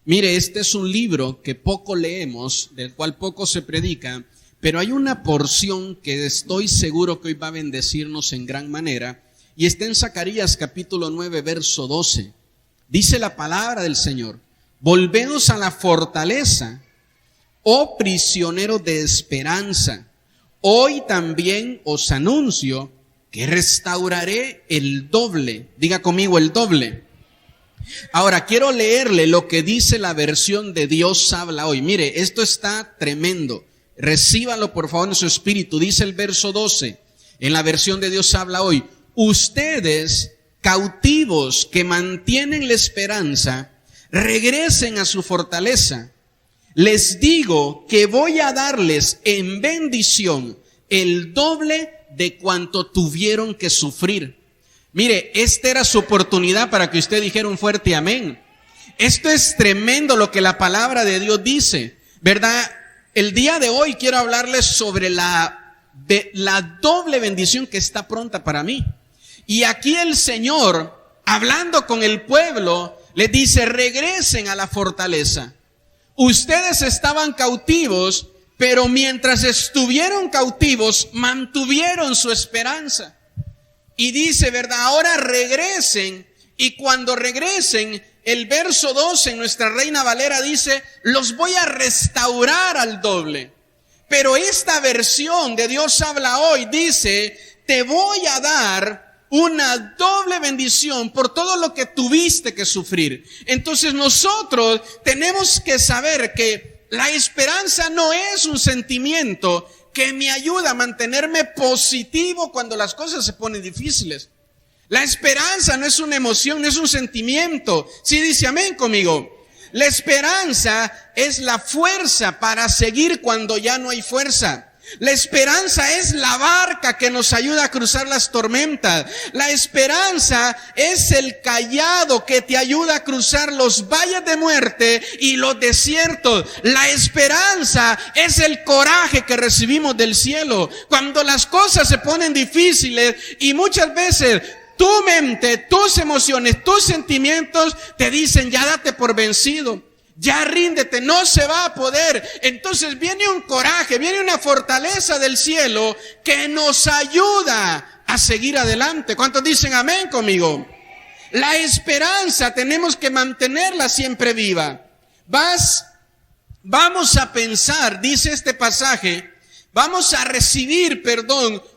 Mire, este es un libro que poco leemos, del cual poco se predica, pero hay una porción que estoy seguro que hoy va a bendecirnos en gran manera, y está en Zacarías capítulo 9, verso 12. Dice la palabra del Señor: volveos a la fortaleza, oh prisioneros de esperanza. Hoy también os anuncio que restauraré el doble. Diga conmigo, el doble. Ahora quiero leerle lo que dice la versión de Dios habla hoy. Mire, esto está tremendo. Recíbalo por favor en su espíritu. Dice el verso 12 en la versión de Dios habla hoy: ustedes, cautivos que mantienen la esperanza, regresen a su fortaleza. Les digo que voy a darles en bendición el doble de cuanto tuvieron que sufrir. Mire, esta era su oportunidad para que usted dijera un fuerte amén. Esto es tremendo lo que la palabra de Dios dice, ¿verdad? El día de hoy quiero hablarles sobre la doble bendición que está pronta para mí. Y aquí el Señor, hablando con el pueblo, les dice: regresen a la fortaleza. Ustedes estaban cautivos, pero mientras estuvieron cautivos, mantuvieron su esperanza. Y dice, ¿verdad? Ahora regresen, y cuando regresen, el verso 12 en nuestra Reina Valera dice: los voy a restaurar al doble. Pero esta versión de Dios habla hoy dice: te voy a dar una doble bendición por todo lo que tuviste que sufrir. Entonces nosotros tenemos que saber que la esperanza no es un sentimiento que me ayuda a mantenerme positivo cuando las cosas se ponen difíciles. La esperanza no es una emoción, no es un sentimiento. Sí, dice amén conmigo. La esperanza es la fuerza para seguir cuando ya no hay fuerza. La esperanza es la barca que nos ayuda a cruzar las tormentas. La esperanza es el cayado que te ayuda a cruzar los valles de muerte y los desiertos. La esperanza es el coraje que recibimos del cielo cuando las cosas se ponen difíciles, y muchas veces tu mente, tus emociones, tus sentimientos te dicen: ya date por vencido, ya ríndete, no se va a poder. Entonces viene un coraje, viene una fortaleza del cielo que nos ayuda a seguir adelante. ¿Cuántos dicen amén conmigo? La esperanza tenemos que mantenerla siempre viva. Vamos a pensar, dice este pasaje, vamos a recibir,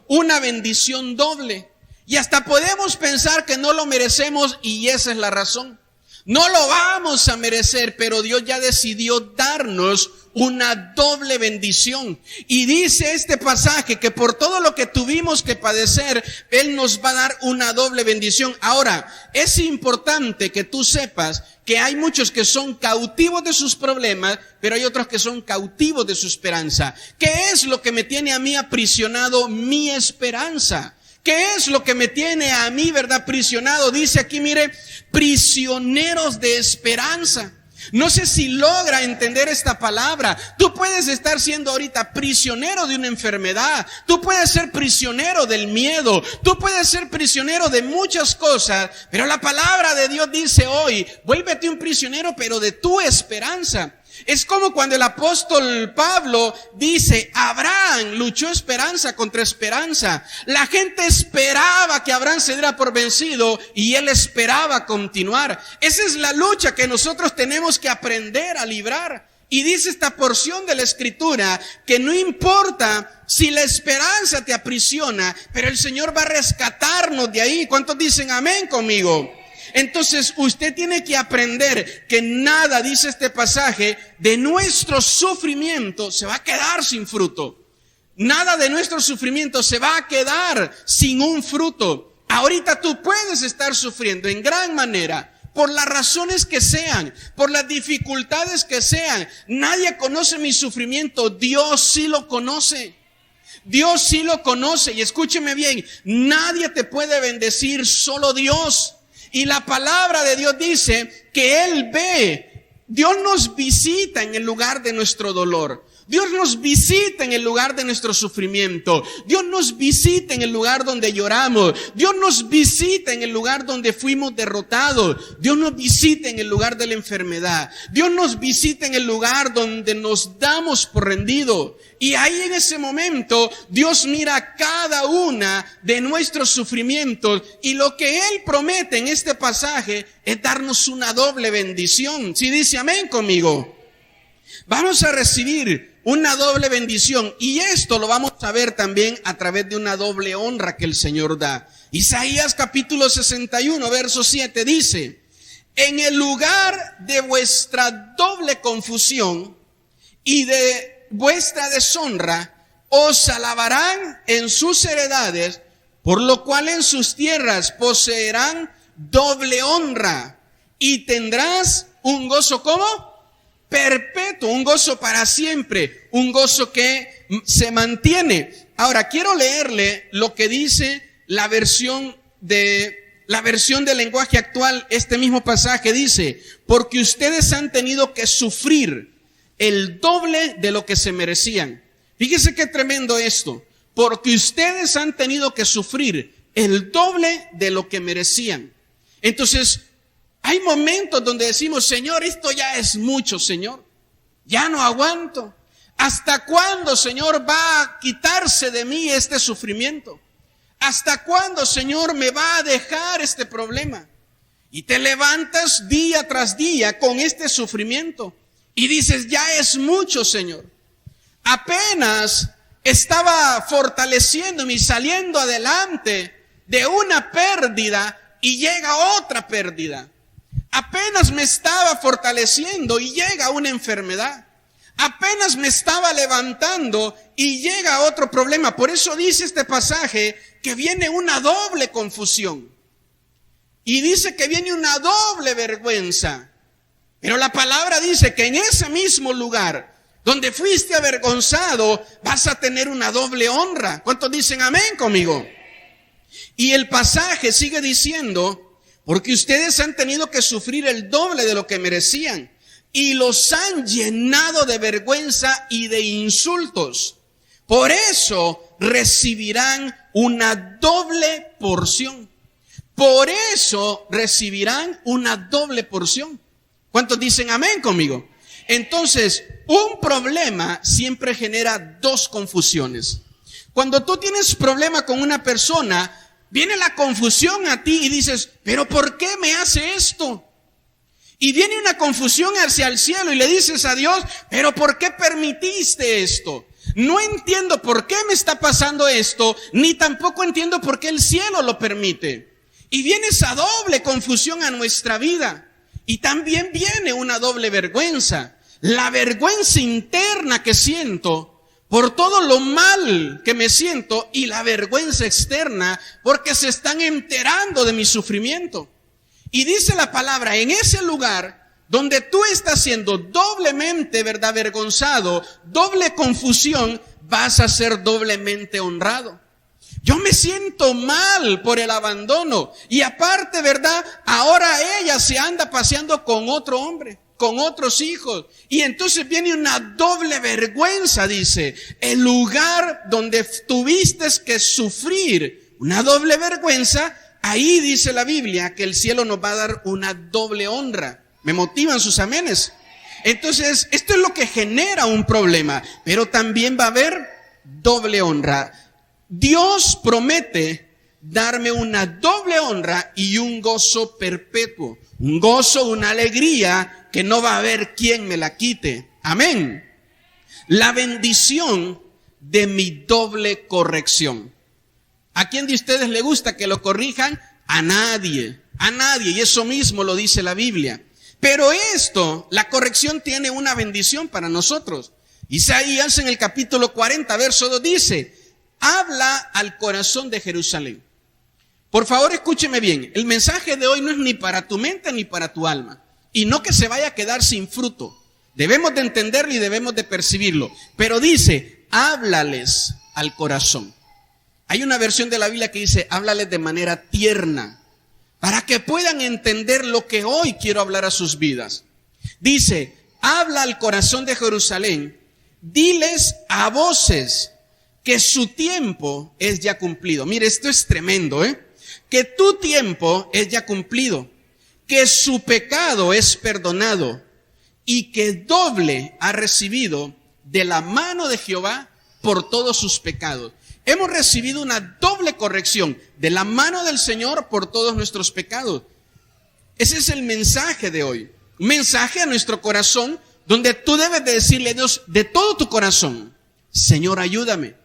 una bendición doble. Y hasta podemos pensar que no lo merecemos, y esa es la razón. No lo vamos a merecer, pero Dios ya decidió darnos una doble bendición. Y dice este pasaje que por todo lo que tuvimos que padecer, Él nos va a dar una doble bendición. Ahora, es importante que tú sepas que hay muchos que son cautivos de sus problemas, pero hay otros que son cautivos de su esperanza. ¿Qué es lo que me tiene a mí aprisionado? Mi esperanza. ¿Qué es lo que me tiene a mí, verdad, prisionado? Dice aquí, mire, prisioneros de esperanza. No sé si logra entender esta palabra. Tú puedes estar siendo ahorita prisionero de una enfermedad. Tú puedes ser prisionero del miedo. Tú puedes ser prisionero de muchas cosas. Pero la palabra de Dios dice hoy: vuélvete un prisionero, pero de tu esperanza. Es como cuando el apóstol Pablo dice: Abraham luchó esperanza contra esperanza. La gente esperaba que Abraham se diera por vencido y él esperaba continuar. Esa es la lucha que nosotros tenemos que aprender a librar. Y dice esta porción de la escritura que no importa si la esperanza te aprisiona, pero el Señor va a rescatarnos de ahí. ¿Cuántos dicen amén conmigo? Entonces usted tiene que aprender que nada, dice este pasaje, de nuestro sufrimiento se va a quedar sin fruto. Nada de nuestro sufrimiento se va a quedar sin un fruto. Ahorita tú puedes estar sufriendo en gran manera, por las razones que sean, por las dificultades que sean. Nadie conoce mi sufrimiento, Dios sí lo conoce. Dios sí lo conoce, y escúcheme bien, nadie te puede bendecir, solo Dios. Y la palabra de Dios dice que Él ve, Dios nos visita en el lugar de nuestro dolor. Dios nos visita en el lugar de nuestro sufrimiento. Dios nos visita en el lugar donde lloramos. Dios nos visita en el lugar donde fuimos derrotados. Dios nos visita en el lugar de la enfermedad. Dios nos visita en el lugar donde nos damos por rendidos. Y ahí en ese momento Dios mira cada una de nuestros sufrimientos, y lo que Él promete en este pasaje es darnos una doble bendición. Si dice amén conmigo, vamos a recibir una doble bendición, y esto lo vamos a ver también a través de una doble honra que el Señor da. Isaías capítulo 61 verso 7 dice: en el lugar de vuestra doble confusión y de vuestra deshonra, os alabarán en sus heredades, por lo cual en sus tierras poseerán doble honra, y tendrás un gozo, ¿cómo? Perpetuo, un gozo para siempre, un gozo que se mantiene. Ahora quiero leerle lo que dice la versión del lenguaje actual. Este mismo pasaje dice: porque ustedes han tenido que sufrir el doble de lo que se merecían. Fíjese qué tremendo esto. Porque ustedes han tenido que sufrir el doble de lo que merecían. Entonces, hay momentos donde decimos: Señor, esto ya es mucho, Señor. Ya no aguanto. ¿Hasta cuándo, Señor, va a quitarse de mí este sufrimiento? ¿Hasta cuándo, Señor, me va a dejar este problema? Y te levantas día tras día con este sufrimiento y dices: ya es mucho, Señor. Apenas estaba fortaleciéndome y saliendo adelante de una pérdida y llega otra pérdida. Apenas me estaba fortaleciendo y llega una enfermedad. Apenas me estaba levantando y llega otro problema. Por eso dice este pasaje que viene una doble confusión. Y dice que viene una doble vergüenza. Pero la palabra dice que en ese mismo lugar donde fuiste avergonzado, vas a tener una doble honra. ¿Cuántos dicen amén conmigo? Y el pasaje sigue diciendo: porque ustedes han tenido que sufrir el doble de lo que merecían, y los han llenado de vergüenza y de insultos. Por eso recibirán una doble porción. Por eso recibirán una doble porción. ¿Cuántos dicen amén conmigo? Entonces, un problema siempre genera dos confusiones. Cuando tú tienes problema con una persona, viene la confusión a ti y dices: ¿pero por qué me hace esto? Y viene una confusión hacia el cielo y le dices a Dios: ¿pero por qué permitiste esto? No entiendo por qué me está pasando esto, ni tampoco entiendo por qué el cielo lo permite. Y viene esa doble confusión a nuestra vida. Y también viene una doble vergüenza. La vergüenza interna que siento por todo lo mal que me siento, y la vergüenza externa porque se están enterando de mi sufrimiento. Y dice la palabra: en ese lugar donde tú estás siendo doblemente, ¿verdad?, avergonzado, doble confusión, vas a ser doblemente honrado. Yo me siento mal por el abandono, y aparte, ¿verdad?, ahora ella se anda paseando con otro hombre, con otros hijos, y entonces viene una doble vergüenza. Dice: el lugar donde tuviste que sufrir una doble vergüenza, ahí dice la Biblia que el cielo nos va a dar una doble honra. ¿Me motivan sus amenes? Entonces, esto es lo que genera un problema, pero también va a haber doble honra. Dios promete darme una doble honra y un gozo perpetuo. Un gozo, una alegría que no va a haber quien me la quite. Amén. La bendición de mi doble corrección. ¿A quién de ustedes le gusta que lo corrijan? A nadie. A nadie. Y eso mismo lo dice la Biblia. Pero esto, la corrección tiene una bendición para nosotros. Isaías en el capítulo 40, verso 2 dice: habla al corazón de Jerusalén. Por favor, escúcheme bien. El mensaje de hoy no es ni para tu mente ni para tu alma. Y no que se vaya a quedar sin fruto. Debemos de entenderlo y debemos de percibirlo. Pero dice: háblales al corazón. Hay una versión de la Biblia que dice: háblales de manera tierna, para que puedan entender lo que hoy quiero hablar a sus vidas. Dice: habla al corazón de Jerusalén diles a voces que su tiempo es ya cumplido. Mire, esto es tremendo, que tu tiempo es ya cumplido, que su pecado es perdonado y que doble ha recibido de la mano de Jehová por todos sus pecados. Hemos recibido una doble corrección de la mano del Señor por todos nuestros pecados. Ese es el mensaje de hoy. Un mensaje a nuestro corazón donde tú debes de decirle a Dios de todo tu corazón: Señor, ayúdame.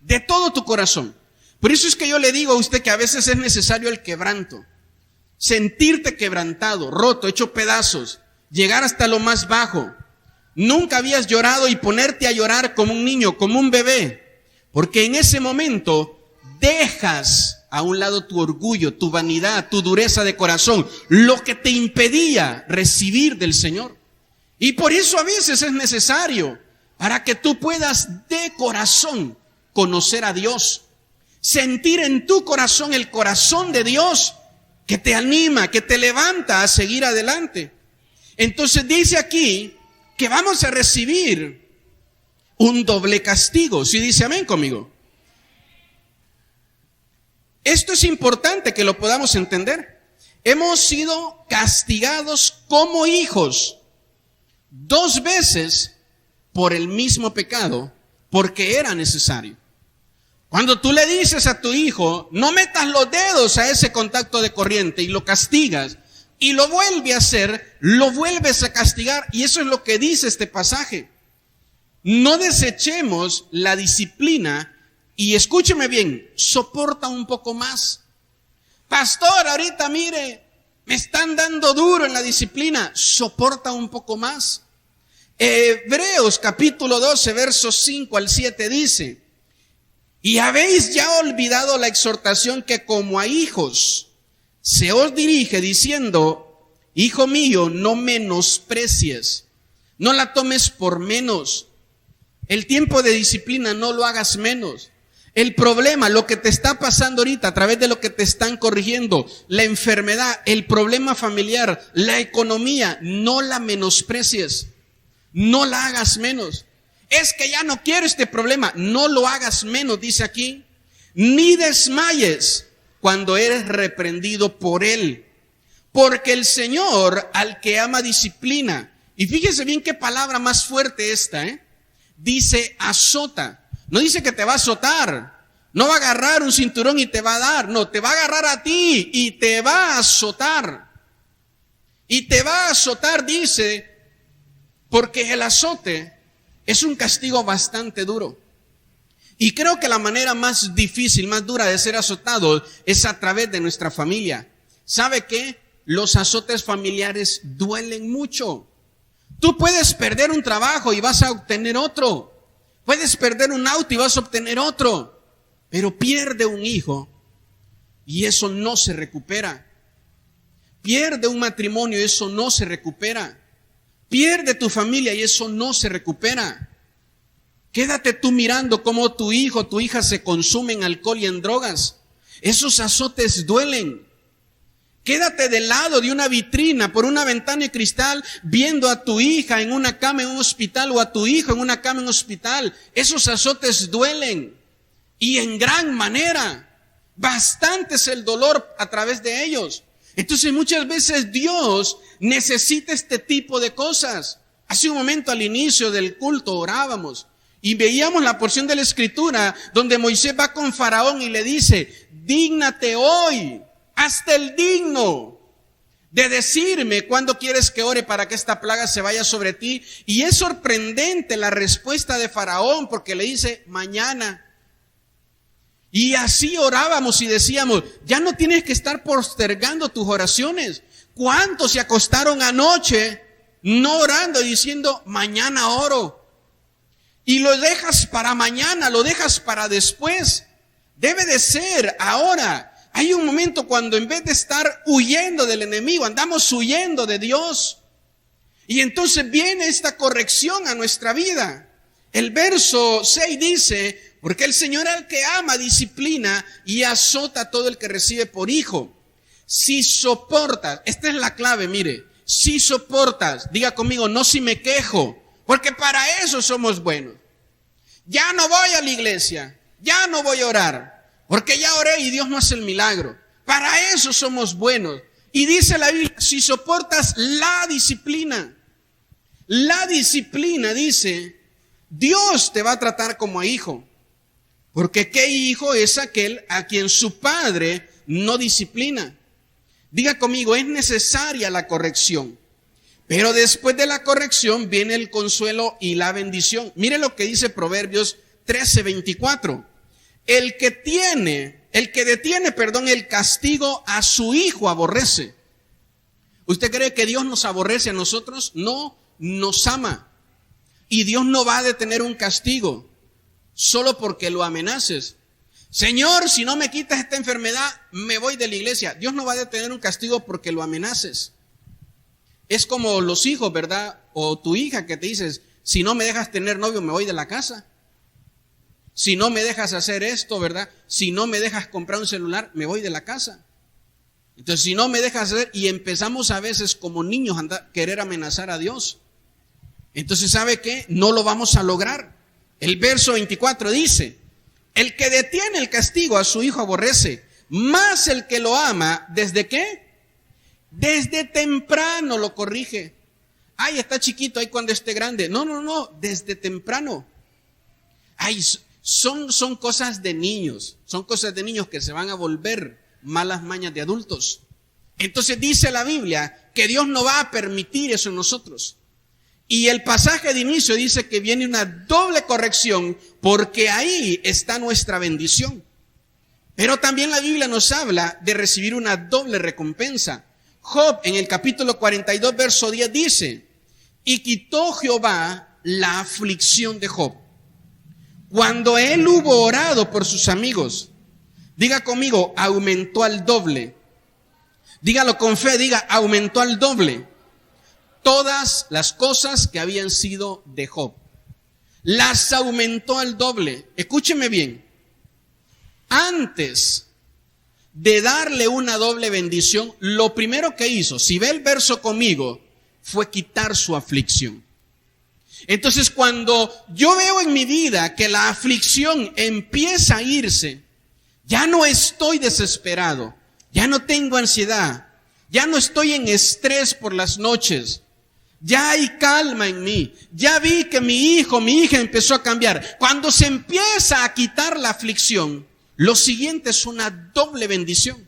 De todo tu corazón. Por eso es que yo le digo a usted que a veces es necesario el quebranto. Sentirte quebrantado, roto, hecho pedazos, llegar hasta lo más bajo. Nunca habías llorado y ponerte a llorar como un niño, como un bebé. Porque en ese momento dejas a un lado tu orgullo, tu vanidad, tu dureza de corazón, lo que te impedía recibir del Señor. Y por eso a veces es necesario, para que tú puedas de corazón conocer a Dios, sentir en tu corazón el corazón de Dios que te anima, que te levanta a seguir adelante. Entonces dice aquí que vamos a recibir un doble castigo. ¿Sí dice amén conmigo? Esto es importante que lo podamos entender. Hemos sido castigados como hijos 2 veces por el mismo pecado, porque era necesario. Cuando tú le dices a tu hijo, no metas los dedos a ese contacto de corriente, y lo castigas, y lo vuelve a hacer, lo vuelves a castigar, y eso es lo que dice este pasaje. No desechemos la disciplina, y escúcheme bien, soporta un poco más. Pastor, ahorita mire, me están dando duro en la disciplina, soporta un poco más. Hebreos capítulo 12, versos 5 al 7 dice: y habéis ya olvidado la exhortación que como a hijos se os dirige, diciendo: hijo mío, no menosprecies, no la tomes por menos. El tiempo de disciplina no lo hagas menos. El problema, lo que te está pasando ahorita a través de lo que te están corrigiendo, la enfermedad, el problema familiar, la economía, no la menosprecies, no la hagas menos. Es que ya no quiero este problema, no lo hagas menos, dice aquí. Ni desmayes cuando eres reprendido por él, porque el Señor al que ama disciplina. Y fíjese bien qué palabra más fuerte esta, dice azota. No dice que te va a azotar, no va a agarrar un cinturón y te va a dar, no, te va a agarrar a ti y te va a azotar. Y te va a azotar, dice, porque el azote es un castigo bastante duro. Y creo que la manera más difícil, más dura de ser azotado es a través de nuestra familia. ¿Sabe qué? Los azotes familiares duelen mucho. Tú puedes perder un trabajo y vas a obtener otro. Puedes perder un auto y vas a obtener otro. Pero pierde un hijo y eso no se recupera. Pierde un matrimonio y eso no se recupera. Pierde tu familia y eso no se recupera. Quédate tú mirando cómo tu hijo, tu hija se consume en alcohol y en drogas. Esos azotes duelen. Quédate del lado de una vitrina, por una ventana de cristal, viendo a tu hija en una cama en un hospital o a tu hijo en una cama en un hospital. Esos azotes duelen y en gran manera. Bastante es el dolor a través de ellos. Entonces muchas veces Dios necesita este tipo de cosas. Hace un momento al inicio del culto orábamos y veíamos la porción de la Escritura donde Moisés va con Faraón y le dice: dígnate hoy, hazte el digno de decirme cuándo quieres que ore para que esta plaga se vaya sobre ti. Y es sorprendente la respuesta de Faraón, porque le dice: mañana. Y así orábamos y decíamos: ya no tienes que estar postergando tus oraciones. ¿Cuántos se acostaron anoche no orando y diciendo: mañana oro? Y lo dejas para mañana, lo dejas para después. Debe de ser ahora. Hay un momento cuando en vez de estar huyendo del enemigo, andamos huyendo de Dios. Y entonces viene esta corrección a nuestra vida. El verso 6 dice: porque el Señor al que ama disciplina y azota a todo el que recibe por hijo. Si soportas, esta es la clave, mire, si soportas, diga conmigo, no si me quejo, Porque para eso somos buenos. Ya no voy a la iglesia, ya no voy a orar, porque ya oré y Dios no hace el milagro. Para eso somos buenos. Y dice la Biblia, si soportas la disciplina, dice, Dios te va a tratar como a hijo. Porque ¿qué hijo es aquel a quien su padre no disciplina? Diga conmigo, es necesaria la corrección. Pero después de la corrección viene el consuelo y la bendición. Mire lo que dice Proverbios 13:24. El que detiene, el castigo a su hijo aborrece. ¿Usted cree que Dios nos aborrece a nosotros? No, nos ama. Y Dios no va a detener un castigo solo porque lo amenaces. Señor, si no me quitas esta enfermedad, me voy de la iglesia. Dios no va a detener un castigo porque lo amenaces. Es como los hijos, ¿verdad? O tu hija que te dices, si no me dejas tener novio, me voy de la casa. Si no me dejas hacer esto, ¿verdad? Si no me dejas comprar un celular, me voy de la casa. Entonces, si no me dejas hacer, y empezamos a veces como niños a querer amenazar a Dios. Entonces, ¿sabe qué? No lo vamos a lograr. El verso 24 dice, el que detiene el castigo a su hijo aborrece, más el que lo ama, ¿desde qué? Desde temprano lo corrige. Ay, está chiquito, ahí cuando esté grande. No, desde temprano. Ay, son cosas de niños. Son cosas de niños que se van a volver malas mañas de adultos. Entonces dice la Biblia que Dios no va a permitir eso en nosotros. Y el pasaje de inicio dice que viene una doble corrección porque ahí está nuestra bendición. Pero también la Biblia nos habla de recibir una doble recompensa. Job en el capítulo 42 verso 10 dice, y quitó Jehová la aflicción de Job cuando él hubo orado por sus amigos. Diga conmigo, aumentó al doble. Dígalo con fe, diga, aumentó al doble. Todas las cosas que habían sido de Job, las aumentó al doble. Escúcheme bien. Antes de darle una doble bendición, lo primero que hizo, si ve el verso conmigo, fue quitar su aflicción. Entonces, cuando yo veo en mi vida que la aflicción empieza a irse, ya no estoy desesperado, ya no tengo ansiedad, ya no estoy en estrés por las noches, ya hay calma en mí, ya vi que mi hija empezó a cambiar. Cuando se empieza a quitar la aflicción, lo siguiente es una doble bendición.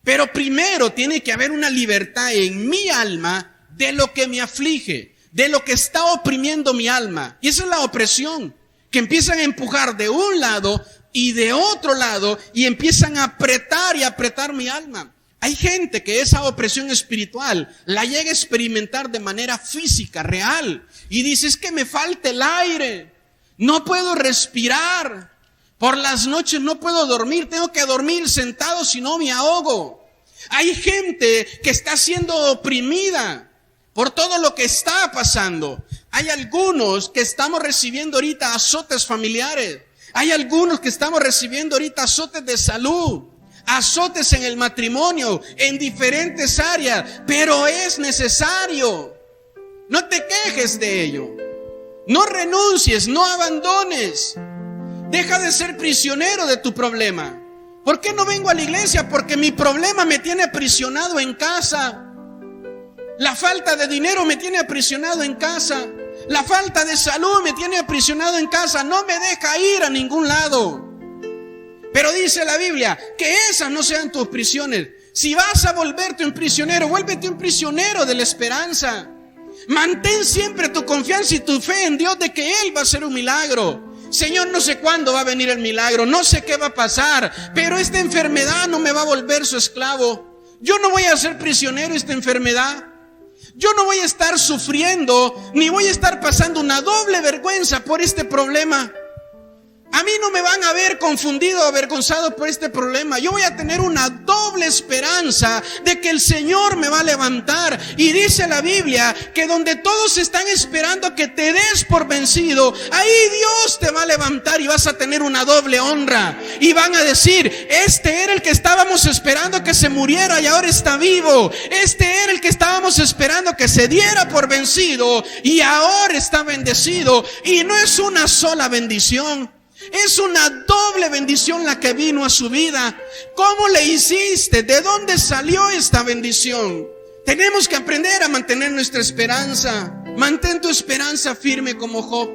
Pero primero tiene que haber una libertad en mi alma de lo que me aflige, de lo que está oprimiendo mi alma. Y esa es la opresión, que empiezan a empujar de un lado y de otro lado y empiezan a apretar y apretar mi alma. Hay gente que esa opresión espiritual la llega a experimentar de manera física, real. Y dice, es que me falta el aire, no puedo respirar. Por las noches no puedo dormir, tengo que dormir sentado si no me ahogo. Hay gente que está siendo oprimida por todo lo que está pasando. Hay algunos que estamos recibiendo ahorita azotes familiares. Hay algunos que estamos recibiendo ahorita azotes de salud, azotes en el matrimonio, en diferentes áreas. Pero es necesario. No te quejes de ello. No renuncies, no abandones. Deja de ser prisionero de tu problema. ¿Por qué no vengo a la iglesia? Porque mi problema me tiene aprisionado en casa. La falta de dinero me tiene aprisionado en casa. La falta de salud me tiene aprisionado en casa. No me deja ir a ningún lado. Pero dice la Biblia que esas no sean tus prisiones. Si vas a volverte un prisionero, vuélvete un prisionero de la esperanza. Mantén siempre tu confianza y tu fe en Dios de que Él va a hacer un milagro. Señor, no sé cuándo va a venir el milagro, no sé qué va a pasar, pero esta enfermedad no me va a volver su esclavo. Yo no voy a ser prisionero de esta enfermedad. Yo no voy a estar sufriendo, ni voy a estar pasando una doble vergüenza por este problema. A mí no me van a ver confundido o avergonzado por este problema. Yo voy a tener una doble esperanza de que el Señor me va a levantar. Y dice la Biblia que donde todos están esperando que te des por vencido, ahí Dios te va a levantar y vas a tener una doble honra. Y van a decir, este era el que estábamos esperando que se muriera y ahora está vivo. Este era el que estábamos esperando que se diera por vencido y ahora está bendecido. Y no es una sola bendición. Es una doble bendición la que vino a su vida. ¿Cómo le hiciste? ¿De dónde salió esta bendición? Tenemos que aprender a mantener nuestra esperanza. Mantén tu esperanza firme como Job.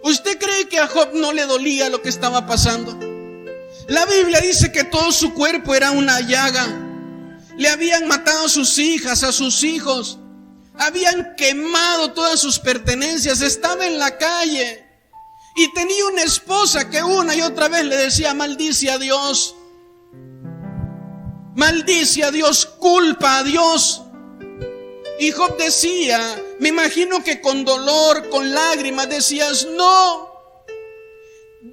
¿Usted cree que a Job no le dolía lo que estaba pasando? La Biblia dice que todo su cuerpo era una llaga. Le habían matado a sus hijas, a sus hijos. Habían quemado todas sus pertenencias. Estaba en la calle. Y tenía una esposa que una y otra vez le decía, maldice a Dios. Maldice a Dios, culpa a Dios. Y Job decía, me imagino que con dolor, con lágrimas, decías, no.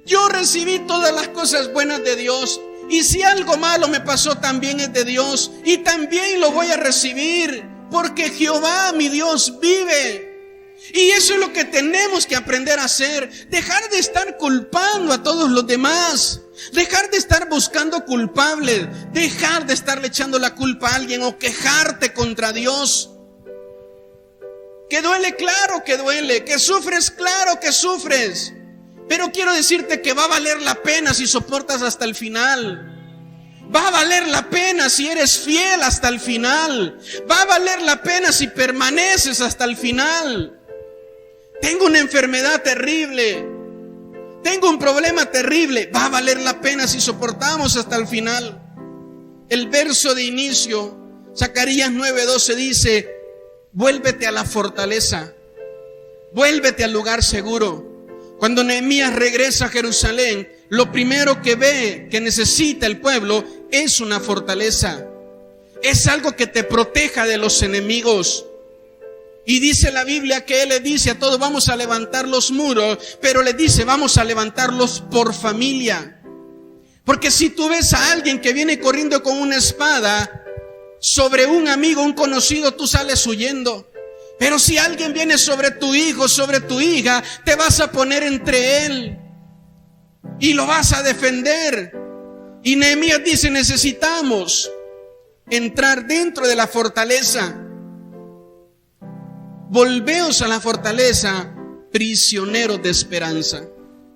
Yo recibí todas las cosas buenas de Dios. Y si algo malo me pasó, también es de Dios. Y también lo voy a recibir, porque Jehová, mi Dios, vive. Y eso es lo que tenemos que aprender a hacer. Dejar de estar culpando a todos los demás. Dejar de estar buscando culpables. Dejar de estarle echando la culpa a alguien o quejarte contra Dios. Que duele, claro que duele. Que sufres, claro que sufres. Pero quiero decirte que va a valer la pena si soportas hasta el final. Va a valer la pena si eres fiel hasta el final. Va a valer la pena si permaneces hasta el final. Tengo una enfermedad terrible. Tengo un problema terrible. Va a valer la pena si soportamos hasta el final. El verso de inicio, Zacarías 9:12 dice, vuélvete a la fortaleza. Vuélvete al lugar seguro. Cuando Nehemías regresa a Jerusalén, lo primero que ve que necesita el pueblo es una fortaleza. Es algo que te proteja de los enemigos. Y dice la Biblia que Él le dice a todos, vamos a levantar los muros, pero le dice, vamos a levantarlos por familia. Porque si tú ves a alguien que viene corriendo con una espada sobre un amigo, un conocido, tú sales huyendo. Pero si alguien viene sobre tu hijo, sobre tu hija, te vas a poner entre él y lo vas a defender. Y Nehemías dice, necesitamos entrar dentro de la fortaleza. Volveos a la fortaleza, prisioneros de esperanza.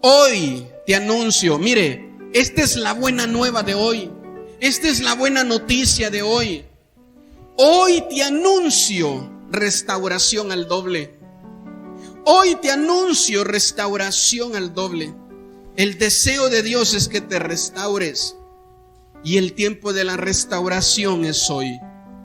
Hoy te anuncio, mire, esta es la buena nueva de hoy. Esta es la buena noticia de hoy. Hoy te anuncio restauración al doble. Hoy te anuncio restauración al doble. El deseo de Dios es que te restaures. Y el tiempo de la restauración es hoy.